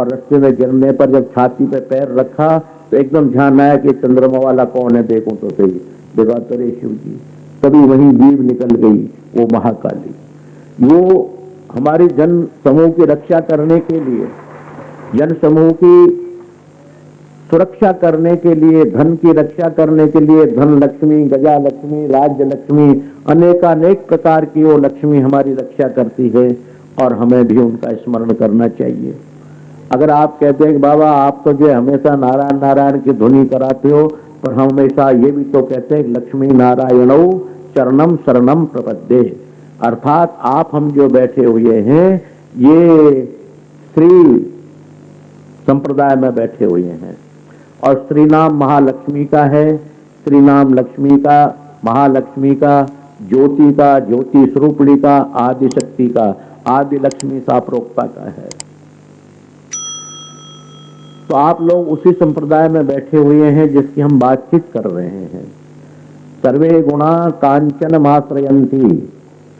और रास्ते में गिरने पर जब छाती पे पैर रखा तो एकदम ध्यान आया कि चंद्रमा वाला कौन है, देखूं तो सही, देखा तो रे शिव जी। तभी वही जीव निकल गई, वो महाकाली। वो हमारी जन समूह की रक्षा करने के लिए, जन समूह की सुरक्षा करने के लिए, धन की रक्षा करने के लिए, धन लक्ष्मी, गजा लक्ष्मी, राज्य लक्ष्मी, अनेकानेक प्रकार की वो लक्ष्मी हमारी रक्षा करती है और हमें भी उनका स्मरण करना चाहिए। अगर आप कहते हैं कि बाबा आप तो जो हमेशा नारायण नारायण की धुनी कराते हो, पर हम हमेशा ये भी तो कहते हैं लक्ष्मी नारायणौ चरणम शरणम प्रपद्ये, अर्थात आप हम जो बैठे हुए हैं ये श्री संप्रदाय में बैठे हुए हैं और श्री नाम महालक्ष्मी का है। श्री नाम लक्ष्मी का, महालक्ष्मी का, ज्योति का, ज्योति स्वरूपणी का, आदि शक्ति का, आदि लक्ष्मी साप्रोक्ता का है। तो आप लोग उसी संप्रदाय में बैठे हुए हैं जिसकी हम बातचीत कर रहे हैं। सर्वे गुणा कांचन मात्रयंती,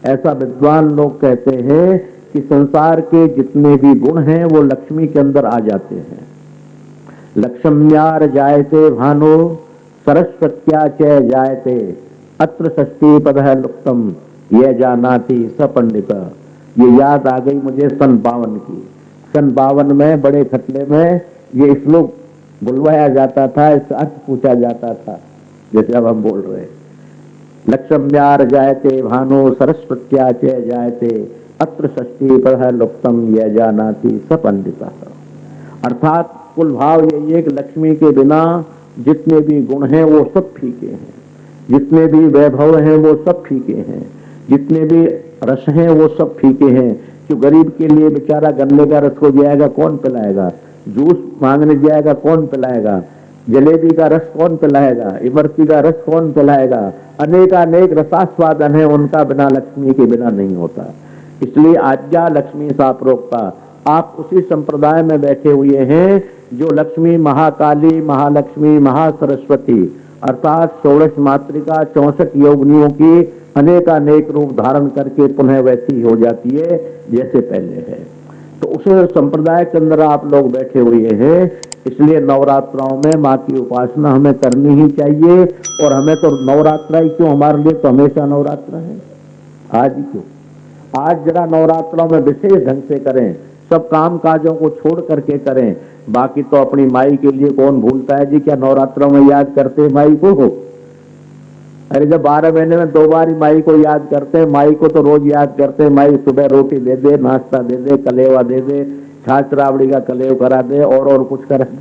ऐसा विद्वान लोग कहते हैं कि संसार के जितने भी गुण हैं वो लक्ष्मी के अंदर आ जाते हैं। लक्ष्म्यार जायते भानो सरस्वत्या च जायते, अत्र षष्ठी पदः लुप्तम ये जानाति स पंडित। ये याद आ गई मुझे सन 52 की। सन 52 में बड़े खतले में ये श्लोक बुलवाया जाता था, इसका अर्थ पूछा जाता था, जैसे अब हम बोल रहे हैं। लक्ष्म्यार जायते भानो सरस्वत्या च जायते, अत्र षष्ठी पदः लुप्तम ये जानाति स पंडित। अर्थात कुल भाव यही है कि लक्ष्मी के बिना जितने भी गुण हैं वो सब फीके हैं, जितने भी वैभव हैं वो सब फीके हैं, जितने भी रस हैं वो सब फीके हैं। जो गरीब के लिए बेचारा गन्ने का रस हो जाएगा कौन पिलाएगा, जूस मांगने जाएगा कौन पिलाएगा, जलेबी का रस कौन पिलाएगा, इमरती का रस कौन पिलाएगा, अनेकानेक रसास्वादन है, उनका बिना लक्ष्मी के बिना नहीं होता। इसलिए आज्ञा लक्ष्मी साप्रोक्ता, आप उसी संप्रदाय में बैठे हुए हैं जो लक्ष्मी महाकाली, महालक्ष्मी, महासरस्वती अर्थात 16 मातृका 64 योगिनियों की अनेकानेक रूप धारण करके पुनः वैसी हो जाती है जैसे पहले है। तो उस संप्रदाय के अंदर आप लोग बैठे हुए हैं, इसलिए नवरात्राओं में माँ की उपासना हमें करनी ही चाहिए। और हमें तो नवरात्रा ही क्यों, हमारे लिए तो हमेशा नवरात्रा है, आज ही क्यों। आज जरा नवरात्रों में विशेष ढंग से करें, सब काम काजों को छोड़ करके करें। बाकी तो अपनी माई के लिए कौन भूलता है जी, क्या नवरात्रों में याद करते हैं माई को? अरे जब 12 महीने में 2 बार ही माई को याद करते हैं, माई को तो रोज याद करते हैं। माई सुबह रोटी दे दे, नाश्ता दे दे, कलेवा दे दे, छाछ राबड़ी का कलेव करा दे और कुछ करा दे,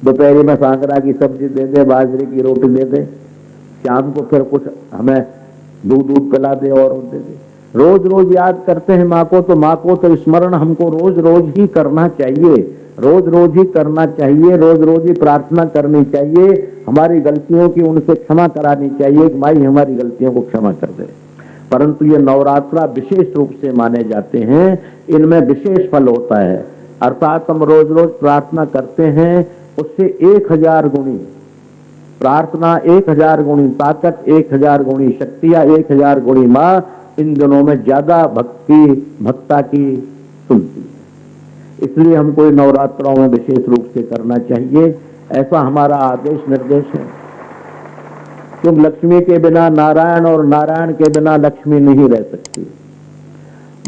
दोपहरी में सांकरा की सब्जी दे दे, बाजरे की रोटी दे दे, शाम को फिर कुछ हमें दूध पिला दे और दे दे। रोज रोज याद करते हैं माँ को, तो माँ को तो स्मरण हमको रोज रोज ही करना चाहिए, रोज रोज ही करना चाहिए, रोज रोज ही प्रार्थना करनी चाहिए, हमारी गलतियों की उनसे क्षमा करानी चाहिए कि माई हमारी गलतियों को क्षमा कर दे। परंतु ये नवरात्रा विशेष रूप से माने जाते हैं, इनमें विशेष फल होता है। अर्थात हम रोज रोज प्रार्थना करते हैं, उससे 1000 गुणी प्रार्थना, 1000 गुणी ताकत, 1000 गुणी शक्तियां, 1000 गुणी माँ इन दिनों में ज्यादा भक्ता की सुनती है। इसलिए हमको नवरात्रों में विशेष रूप से करना चाहिए, ऐसा हमारा आदेश निर्देश है। क्योंकि लक्ष्मी के बिना नारायण और नारायण के बिना लक्ष्मी नहीं रह सकती।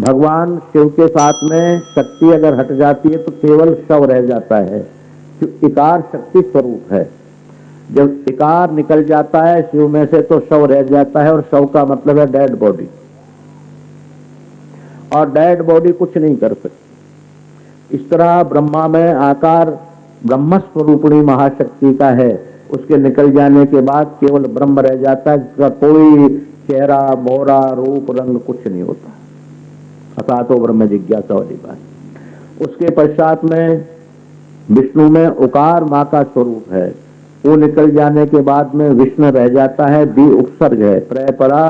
भगवान शिव के साथ में शक्ति अगर हट जाती है तो केवल शव रह जाता है। इकार शक्ति स्वरूप है, जब इकार निकल जाता है शिव में से तो शव रह जाता है, और शव का मतलब है डेड बॉडी, और डेड बॉडी कुछ नहीं कर सकती। इस तरह ब्रह्मा में आकार ब्रह्म स्वरूपणी महाशक्ति का है, उसके निकल जाने के बाद केवल ब्रह्म रह जाता है, जिसका कोई चेहरा मोहरा रूप रंग कुछ नहीं होता। अतः तो ब्रह्म जिज्ञासा वाली बात। उसके पश्चात में विष्णु में उकार माँ का स्वरूप है, वो निकल जाने के बाद में विष्णु रह जाता है, दी उपसर्ग है, प्रपरा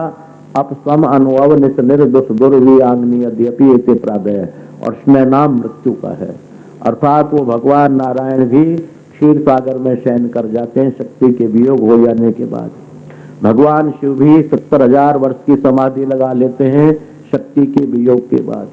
अपसम अनुभव निर्दुष दुर्वी आंगनी अद्यपि इति प्रादय, और स्नेह नाम मृत्यु का है। अर्थात वो भगवान नारायण भी क्षीर सागर में शयन कर जाते हैं शक्ति के वियोग हो जाने के बाद। भगवान शिव भी 70,000 वर्ष की समाधि लगा लेते हैं शक्ति के वियोग के बाद।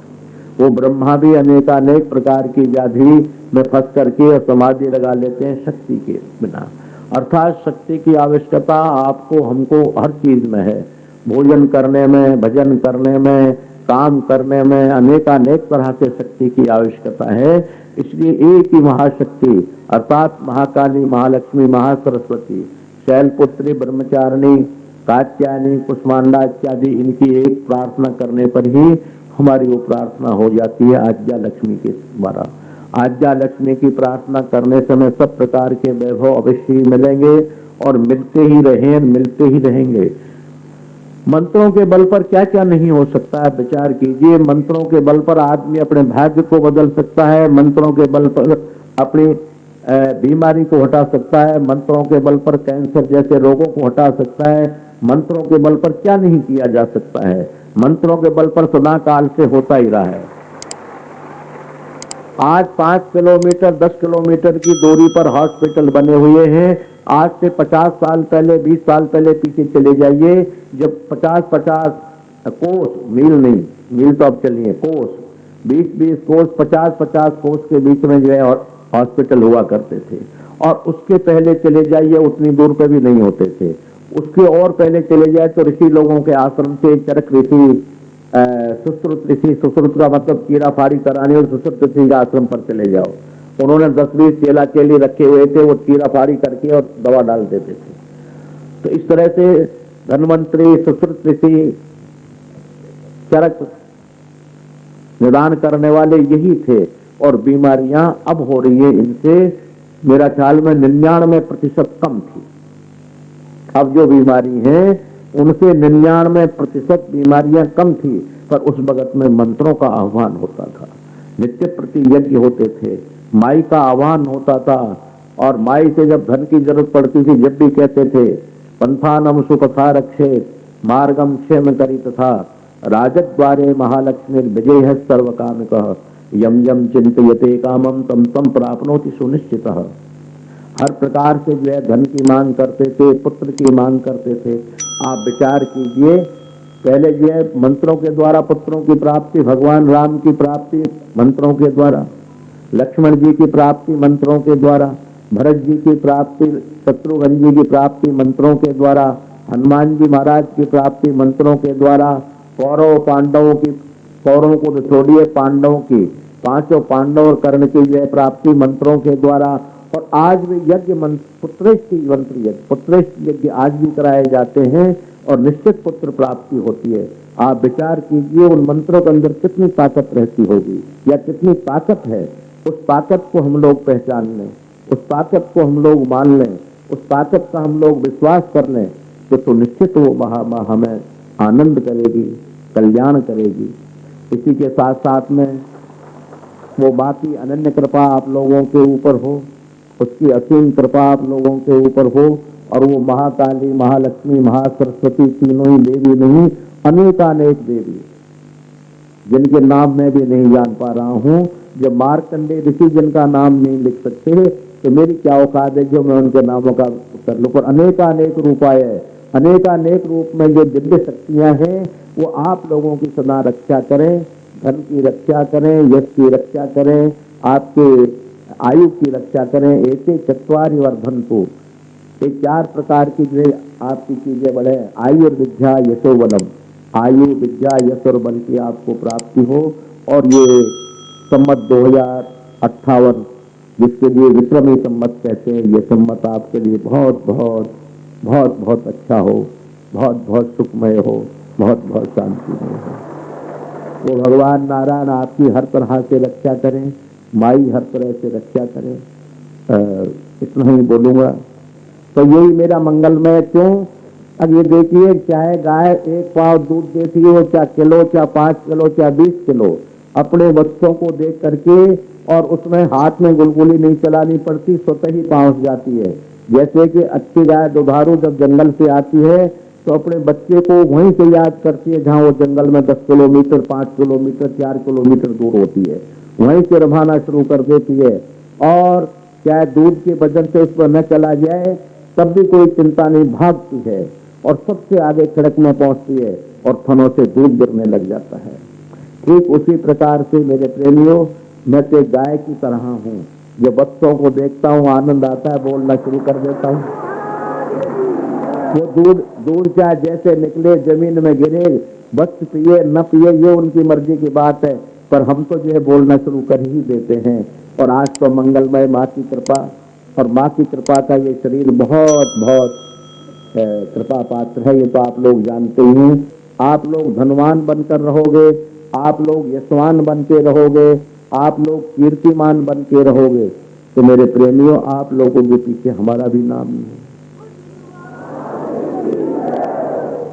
वो ब्रह्मा भी अनेकानेक प्रकार की व्याधि में फंस करके और समाधि लगा लेते हैं शक्ति के बिना। अर्थात शक्ति की आवश्यकता आपको हमको हर चीज में है, भोजन करने में, भजन करने में, काम करने में, अनेकानेक तरह से शक्ति की आवश्यकता है। इसलिए एक ही महाशक्ति अर्थात महाकाली, महालक्ष्मी, महासरस्वती, शैलपुत्री, ब्रह्मचारिणी, कात्यायनी, कुष्मांडा इत्यादि इनकी एक प्रार्थना करने पर ही हमारी वो प्रार्थना हो जाती है आज्ञा लक्ष्मी के द्वारा। आज्ञा लक्ष्मी की प्रार्थना करने से हमें सब प्रकार के वैभव अवश्य ही मिलेंगे और मिलते ही रहे, मिलते ही रहेंगे। मंत्रों के बल पर क्या क्या नहीं हो सकता है, विचार कीजिए। मंत्रों के बल पर आदमी अपने भाग्य को बदल सकता है, मंत्रों के बल पर अपनी बीमारी को हटा सकता है, मंत्रों के बल पर कैंसर जैसे रोगों को हटा सकता है। मंत्रों के बल पर क्या नहीं किया जा सकता है, मंत्रों के बल पर सदा काल से होता ही रहा है। आज 5 किलोमीटर 10 किलोमीटर की दूरी पर हॉस्पिटल बने हुए हैं। आज से 50 साल पहले, 20 साल पहले पीछे चले जाइए, जब 50-50 कोस, मील नहीं, मील तो अब चलिए, कोस, 20-20 कोस, 50-50 कोस के बीच में जो है हॉस्पिटल हुआ करते थे। और उसके पहले चले जाइए उतनी दूर पे भी नहीं होते थे। उसके और पहले चले जाए तो ऋषि लोगों के आश्रम से चरक ऋषि, सुश्रुत ऋषि, सुश्रुत का मतलब कीड़ा फाड़ी कराने, और सुश्रुत ऋषि के आश्रम पर चले जाओ। उन्होंने 10-20 चेला चेली रखे हुए थे, वो कीड़ा फाड़ी करके और दवा डाल देते थे। तो इस तरह से धन्वंतरी, सुश्रुत ऋषि, चरक निदान करने वाले यही थे। और बीमारियां अब हो रही है इनसे मेरा ख्याल में 99% कम थी। अब जो बीमारी है उनसे 99% बीमारियां कम थी। पर उस वक्त में मंत्रों का आह्वान होता था, नित्य प्रति यज्ञ होते थे, माई का आह्वान होता था। और माई से जब धन की जरूरत पड़ती थी, जब भी कहते थे पंथानम सुपथा रक्षे मार्गम क्षेम करी तथा राजद्वारे महालक्ष्मी विजय सर्व काम कह यम यम चिंतयते कामम तम तम प्राप्नोति सुनिश्चित। हर प्रकार से जो है धन की मांग करते थे, पुत्र की मांग करते थे। आप विचार कीजिए, पहले जो है मंत्रों के द्वारा पुत्रों की प्राप्ति, भगवान राम की प्राप्ति मंत्रों के द्वारा, लक्ष्मण जी की प्राप्ति मंत्रों के द्वारा, भरत जी की प्राप्ति, शत्रुघ्न जी की प्राप्ति मंत्रों के द्वारा, हनुमान जी महाराज की प्राप्ति मंत्रों के द्वारा, कौरव पांडवों की, कौरवों को छोड़िए पांडवों की, 5 पांडव और कर्ण की जो है प्राप्ति मंत्रों के द्वारा। और आज भी यज्ञ पुत्रेष्ठ मंत्र यज्ञ, पुत्रेष्ठ यज्ञ आज भी कराए जाते हैं और निश्चित पुत्र प्राप्ति होती है। आप विचार कीजिए उन मंत्रों के अंदर कितनी ताकत रहती होगी, या कितनी ताकत है। उस ताकत को हम लोग पहचान लें, उस ताकत को हम लोग मान लें, उस ताकत का हम लोग विश्वास कर लें, तो निश्चित वो हमें आनंद करेगी, कल्याण करेगी। इसी के साथ साथ में वो बाकी अनन्य कृपा आप लोगों के ऊपर हो, उसकी असीम कृपा आप लोगों के ऊपर हो। और वो महाकाली, महालक्ष्मी, महासरस्वती तीनों ही देवी नहीं, अनेकानेक देवी जिनके नाम मैं भी नहीं जान पा रहा हूँ। जब मार्कंडेय ऋषि जिनका नाम नहीं लिख सकते तो मेरी क्या औकात है जो मैं उनके नामों का कर लूं। पर अनेकानेक रूपाय, अनेकानेक रूप में जो दिव्य शक्तियां हैं वो आप लोगों की सदा रक्षा करें, धन की रक्षा करें, यश की रक्षा करें, आपके आयु की रक्षा करें। ऐसे चत्वारि वर्धन्तु, ये 4 प्रकार की जो आपकी चीजें बढ़े, आयुर्विद्या यशो बलम, आयु विद्या यश और बल की आपको प्राप्ति हो। और ये संमत 2058 जिसके लिए विक्रमी संमत कहते हैं, ये संमत आपके लिए बहुत बहुत बहुत बहुत अच्छा हो, बहुत बहुत सुखमय हो, बहुत बहुत शांतिमय हो। वो भगवान नारायण आपकी हर तरह से रक्षा करें, माई हर तरह से रक्षा करें। इतना ही बोलूंगा। तो यही मेरा मंगलमय। क्यों? अब ये देखिए, चाहे गाय 1 पाव दूध देती हो, चाहे किलो, चाहे 5 किलो, चाहे 20 किलो, अपने बच्चों को देख करके और उसमें हाथ में गुलगुली नहीं चलानी पड़ती, स्वतः ही पहुंच जाती है। जैसे कि अच्छी गाय दुधारू जब जंगल से आती है तो अपने बच्चे को वहीं से याद करती है जहां वो जंगल में 10 किलोमीटर, 5 किलोमीटर, 4 किलोमीटर दूर होती है, वहीं से रवाना शुरू कर देती है। और चाहे दूध के वजन से उस पर न चला जाए तब भी कोई चिंता नहीं, भागती है और सबसे आगे सड़क में पहुंचती है और थनों से दूध गिरने लग जाता है। ठीक उसी प्रकार से मेरे प्रेमियों, मैं तो एक गाय की तरह हूँ। जब बच्चों को देखता हूँ आनंद आता है, बोलना शुरू कर देता हूँ। वो दूध दूध चाहे जैसे निकले जमीन में गिरे, बच्चे पिए न पिए ये उनकी मर्जी की बात है, पर हम तो जो है बोलना शुरू कर ही देते हैं। और आज तो मंगलमय माँ की कृपा, और माँ की कृपा का ये शरीर बहुत बहुत कृपा पात्र है, ये तो आप लोग जानते ही हैं। आप लोग धनवान बनकर रहोगे, आप लोग यशवान बन के रहोगे, आप लोग कीर्तिमान बन के रहोगे, तो मेरे प्रेमियों आप लोगों के पीछे हमारा भी नाम नहीं है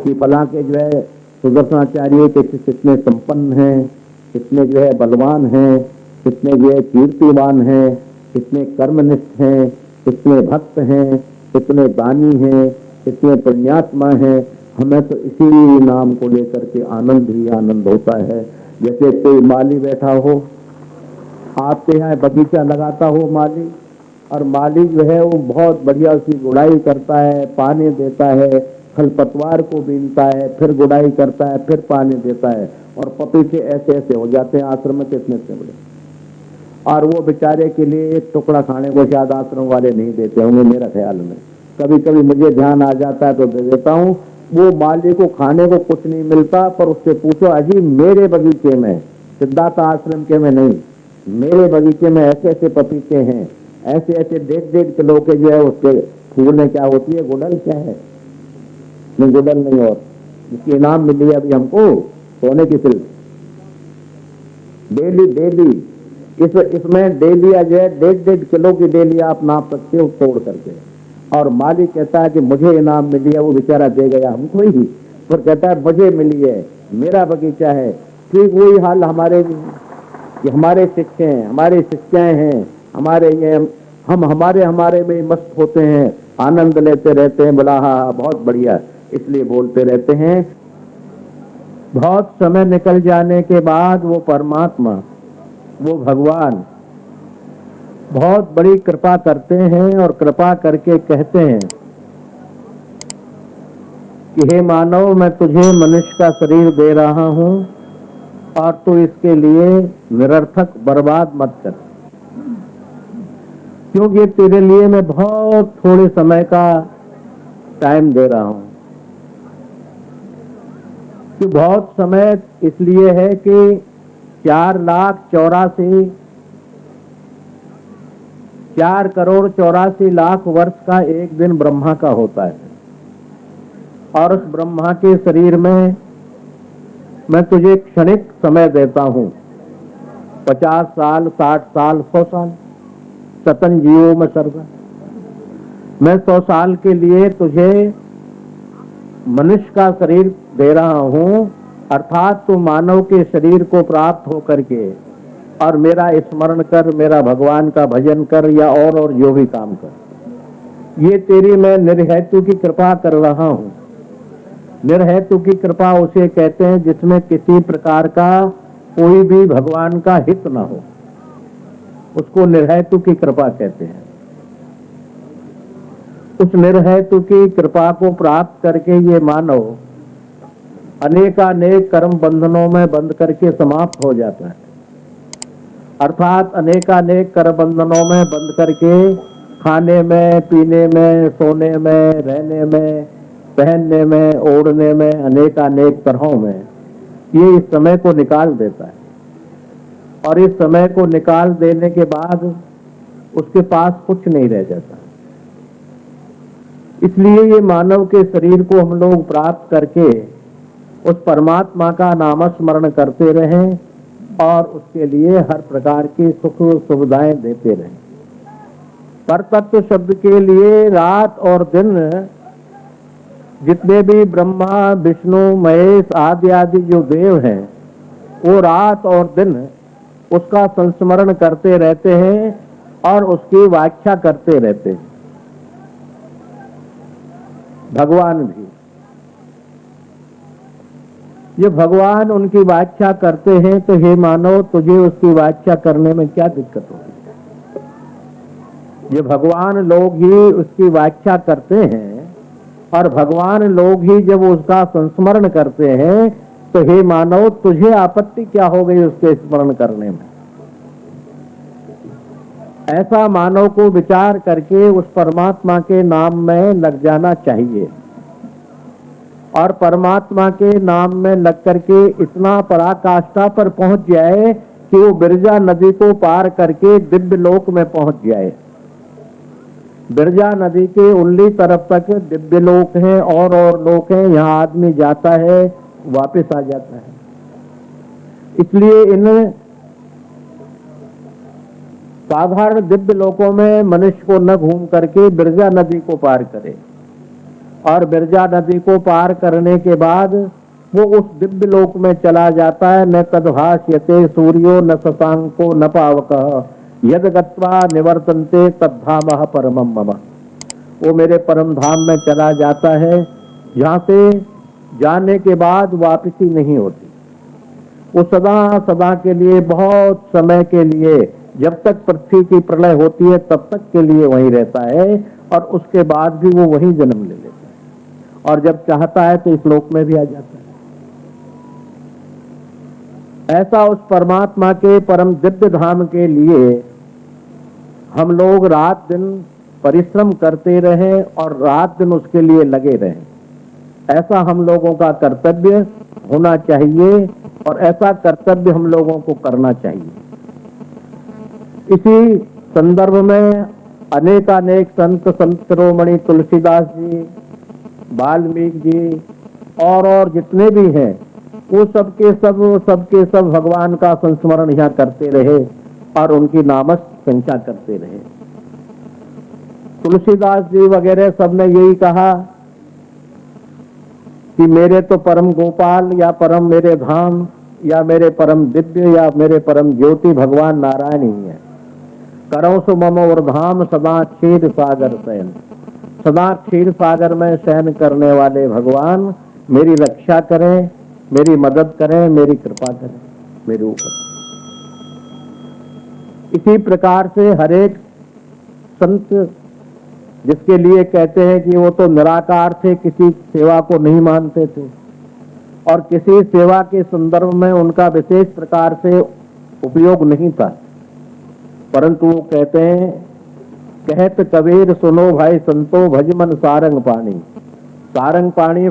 कि फला के जो है सुदर्शनाचार्य के कितने संपन्न हैं, कितने जो है बलवान हैं, कितने जो है कीर्तिवान हैं, कितने कर्मनिष्ठ हैं, कितने भक्त हैं, कितने दानी हैं, कितने पुण्यात्मा हैं। हमें तो इसी नाम को लेकर के आनंद ही आनंद होता है। जैसे कोई माली बैठा हो, आपके यहाँ बगीचा लगाता हो माली, और माली जो है वो बहुत बढ़िया उसकी गुड़ाई करता है, पानी देता है, खरपतवार को बीनता है, फिर गुड़ाई करता है, फिर पानी देता है, और पपीते ऐसे ऐसे हो जाते हैं आश्रम में कितने से बड़े। और वो बेचारे के लिए एक टुकड़ा खाने को शायद आश्रम वाले नहीं देते होंगे मेरा ख्याल में। कभी कभी मुझे ध्यान आ जाता है तो दे देता हूँ। वो माली को खाने को कुछ नहीं मिलता, पर उससे पूछो अजी मेरे बगीचे में, सिद्धार्थ आश्रम के में नहीं, मेरे बगीचे में ऐसे ऐसे पपीते हैं, ऐसे ऐसे 1.5 किलो के जो है उसके फूल में क्या होती है, गुड़ल क्या है, नहीं गुड़ल नहीं, और इसकी इनाम मिली है अभी हमको सोने की फिल्म। डेली इसमें डेली जो है 1.5 किलो की डेली आप नाप सकते हो तोड़ करके। और मालिक कहता है कि मुझे इनाम मिली है, वो बेचारा दे गया हमको ही, पर कहता है मुझे मिली है, मेरा बगीचा है। ठीक वही हाल हमारे भी, कि हमारे शिक्षे हैं, हमारे शिक्षाएं हैं, हमारे ये हम हमारे में मस्त होते हैं, आनंद लेते रहते हैं, बोला हाँ बहुत बढ़िया, इसलिए बोलते रहते हैं। बहुत समय निकल जाने के बाद वो परमात्मा, वो भगवान बहुत बड़ी कृपा करते हैं, और कृपा करके कहते हैं कि हे मानव, मैं तुझे मनुष्य का शरीर दे रहा हूं, और तू इसके लिए निरर्थक बर्बाद मत कर, क्योंकि तेरे लिए मैं बहुत थोड़े समय का टाइम दे रहा हूं। कि बहुत समय इसलिए है कि 4,84,00,000 वर्ष का एक दिन ब्रह्मा का होता है, और उस ब्रह्मा के शरीर में मैं तुझे क्षणिक समय देता हूं, 50 साल, 60 साल, 100 साल, सतन जीवों में सर्व। मैं 100 साल के लिए तुझे मनुष्य का शरीर दे रहा हूं, अर्थात तू मानव के शरीर को प्राप्त हो करके और मेरा स्मरण कर, मेरा भगवान का भजन कर, या और जो भी काम कर। ये तेरी मैं निर्हेतु की कृपा कर रहा हूं। निर्हेतु की कृपा उसे कहते हैं जिसमें किसी प्रकार का कोई भी भगवान का हित न हो, उसको निर्हेतु की कृपा कहते हैं। उस निर्हेतु की कृपा को प्राप्त करके ये मानव अनेकानेक कर्म बंधनों में बंध करके समाप्त हो जाता है, अर्थात अनेकानेक कर्म बंधनों में बंध करके खाने में, पीने में, सोने में, रहने में, पहनने में, ओढ़ने में, अनेकानेक तरहों में ये इस समय को निकाल देता है। और इस समय को निकाल देने के बाद उसके पास कुछ नहीं रह जाता। इसलिए ये मानव के शरीर को हम लोग प्राप्त करके उस परमात्मा का नामस्मरण करते रहें, और उसके लिए हर प्रकार की सुख सुविधाएं देते रहें। परतत्व शब्द के लिए रात और दिन जितने भी ब्रह्मा, विष्णु, महेश आदि आदि जो देव हैं, वो रात और दिन उसका संस्मरण करते रहते हैं और उसकी व्याख्या करते रहते हैं। भगवान भी, ये भगवान उनकी व्याख्या करते हैं, तो हे मानव तुझे उसकी व्याख्या करने में क्या दिक्कत होगी? ये भगवान लोग ही उसकी व्याख्या करते हैं, और भगवान लोग ही जब उसका संस्मरण करते हैं तो हे मानव, तुझे आपत्ति क्या हो गई उसके स्मरण करने में? ऐसा मानव को विचार करके उस परमात्मा के नाम में लग जाना चाहिए, और परमात्मा के नाम में लग करके इतना पराकाष्ठा पर पहुंच जाए कि वो बिरजा नदी को पार करके दिव्य लोक में पहुंच जाए। बिरजा नदी के उल्ली तरफ तक दिव्य लोक है और लोक है, यहाँ आदमी जाता है वापस आ जाता है। इसलिए इन साधारण दिव्य लोकों में मनुष्य को न घूम करके बिरजा नदी को पार करे, और बिरजा नदी को पार करने के बाद वो उस दिव्य लोक में चला जाता है। न तद्भाष्यते सूर्यो न शशांको न पावकः यद गत्वा निवर्तन्ते तद्धामः परमं मम। वो मेरे परम धाम में चला जाता है, जहाँ से जाने के बाद वापसी नहीं होती। वो सदा सदा के लिए, बहुत समय के लिए, जब तक पृथ्वी की प्रलय होती है तब तक के लिए वहीं रहता है, और उसके बाद भी वो वहीं जन्म ले लेता है, और जब चाहता है तो इस लोक में भी आ जाता है। ऐसा उस परमात्मा के परम दिव्य धाम के लिए हम लोग रात दिन परिश्रम करते रहें और रात दिन उसके लिए लगे रहें। ऐसा हम लोगों का कर्तव्य होना चाहिए, और ऐसा कर्तव्य हम लोगों को करना चाहिए। इसी संदर्भ में अनेकानेक संत शिरोमणि तुलसीदास जी, वाल्मीकि जी और जितने भी हैं, वो सबके सब भगवान का संस्मरण यहाँ करते रहे और उनकी नाम संख्या करते रहे। तुलसीदास जी वगैरह सबने यही कहा कि मेरे तो परम गोपाल या परम मेरे धाम या मेरे परम दिव्य या मेरे परम ज्योति भगवान नारायण ही है। करौ सु मम और धाम सदा क्षीर सागर शयन। सदा क्षीर सागर में शयन करने वाले भगवान मेरी रक्षा करें, मेरी मदद करें, मेरी कृपा करें मेरे ऊपर। इसी प्रकार से हरेक संत जिसके लिए कहते हैं कि वो तो निराकार थे, किसी सेवा को नहीं मानते थे, और किसी सेवा के संदर्भ में उनका विशेष प्रकार से उपयोग नहीं था, परंतु वो कहते हैं, कहत कबीर सुनो भाई संतो भज मन सारंग पाणी। सारंग पाणी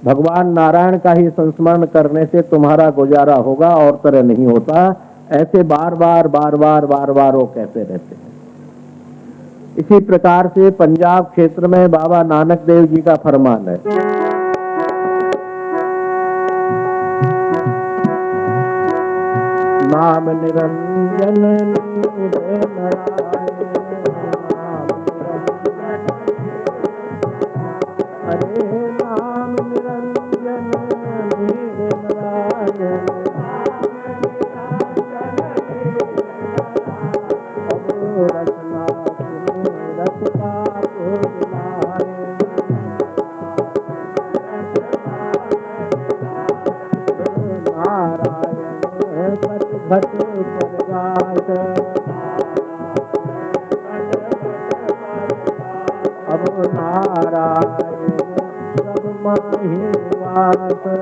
भगवान नारायण का ही संस्मरण करने से तुम्हारा गुजारा होगा, और तरह नहीं होता। ऐसे बार बार वो कहते रहते हैं। इसी प्रकार से पंजाब क्षेत्र में बाबा नानक देव जी का फरमान है, नाम निरंजन नीरे नारायण, अरे नाम निरंजन नीरे नारायण, रचना रचता को दिलाए, नारायण सत भट प्रकाश, अब नारायण सब माहि निवास।